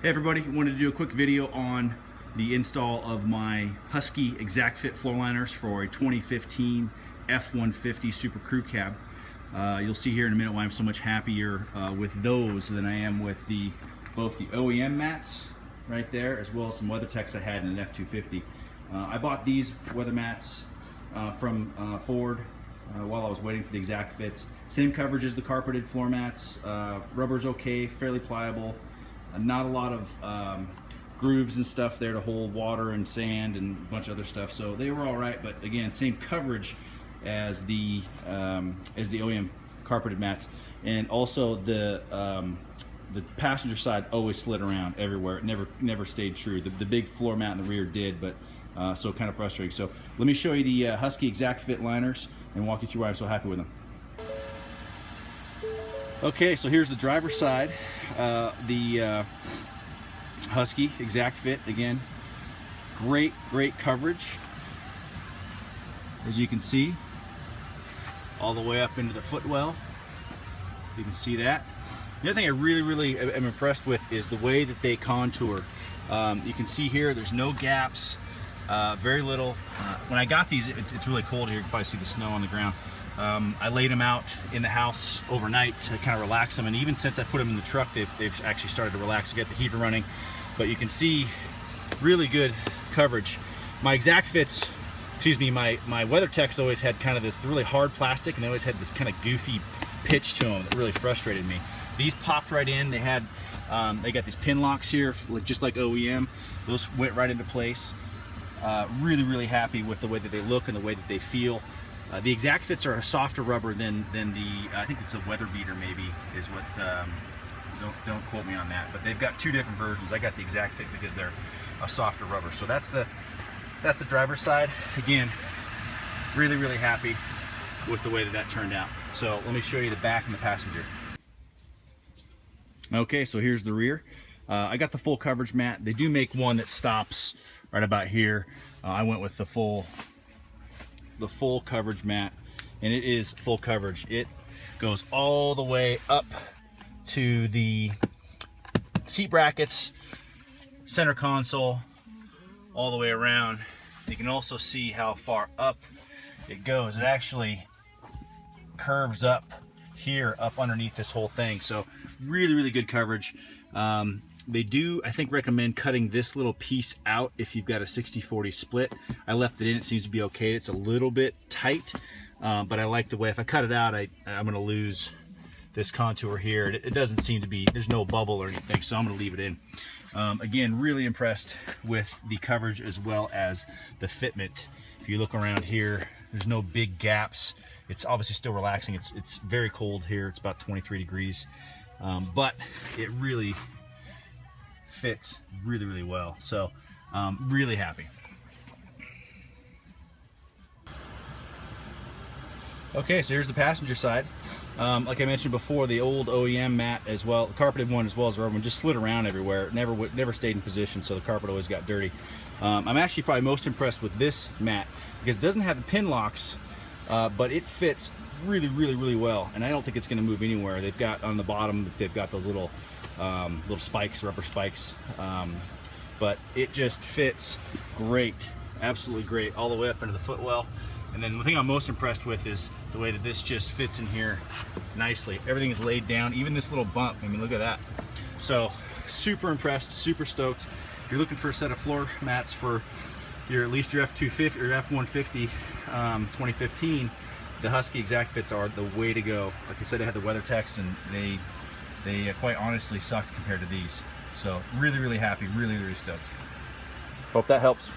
Hey everybody, wanted to do a quick video on the install of my Husky Exact Fit floor liners for a 2015 F150 SuperCrew cab. You'll see here in a minute why I'm so much happier with those than I am with both the OEM mats right there, as well as some WeatherTechs I had in an F250. I bought these weather mats from Ford while I was waiting for the Exact Fits. Same coverage as the carpeted floor mats. Rubber's okay, fairly pliable. Not a lot of grooves and stuff there to hold water and sand and a bunch of other stuff, so they were all right. But again, same coverage as the OEM carpeted mats, and also the passenger side always slid around everywhere. It never stayed true. The big floor mat in the rear did, but so kind of frustrating. So let me show you the Husky Exact Fit liners and walk you through why I'm so happy with them. Okay, so here's the driver's side. The Husky Exact Fit, again, great coverage, as you can see, all the way up into the footwell. You can see that. The other thing I really am impressed with is the way that they contour. You can see here there's no gaps, very little. When I got these, it's really cold here. You can probably see the snow on the ground. I laid them out in the house overnight to kind of relax them, and even since I put them in the truck, they've actually started to relax to get the heater running. But you can see really good coverage. My Exact Fits, excuse me, my WeatherTechs always had kind of this really hard plastic, and they always had this kind of goofy pitch to them that really frustrated me. These popped right in. They had they got these pin locks here, just like OEM. Those went right into place. Really happy with the way that they look and the way that they feel. The Exact Fits are a softer rubber than the, I think it's a Weather Beater maybe, is what, don't quote me on that, but they've got two different versions. I got the Exact Fit because they're a softer rubber. So that's the driver's side. Again, really happy with the way that turned out. So let me show you the back and the passenger. Okay, so here's the rear. I got the full coverage mat. They do make one that stops right about here. I went with the full coverage mat, and it is full coverage. It goes all the way up to the seat brackets, center console, all the way around. You can also see how far up it goes. It actually curves up here, up underneath this whole thing. So really good coverage. They do, I think, recommend cutting this little piece out if you've got a 60-40 split. I left it in. It seems to be okay. It's a little bit tight, but I like the way, if I cut it out, I'm going to lose this contour here. It doesn't seem to be, there's no bubble or anything, so I'm going to leave it in. Again, really impressed with the coverage as well as the fitment. If you look around here, there's no big gaps. It's obviously still relaxing. It's very cold here. It's about 23 degrees, but it really fits really well. So really happy. Okay, so here's the passenger side. Like I mentioned before, the old OEM mat as well, the carpeted one as well as the rubber one, just slid around everywhere. Never stayed in position, so the carpet always got dirty. I'm actually probably most impressed with this mat because it doesn't have the pin locks, but it fits really well, and I don't think it's going to move anywhere. They've got on the bottom, they've got those little spikes, rubber spikes, but it just fits great, absolutely great, all the way up into the footwell. And then the thing I'm most impressed with is the way that this just fits in here nicely. Everything is laid down, even this little bump. I mean, look at that. So super impressed, super stoked. If you're looking for a set of floor mats for at least your F250 or F150 2015, the Husky Exact Fits are the way to go. Like I said, I had the WeatherTechs, and they quite honestly sucked compared to these. So really happy, really stoked. Hope that helps.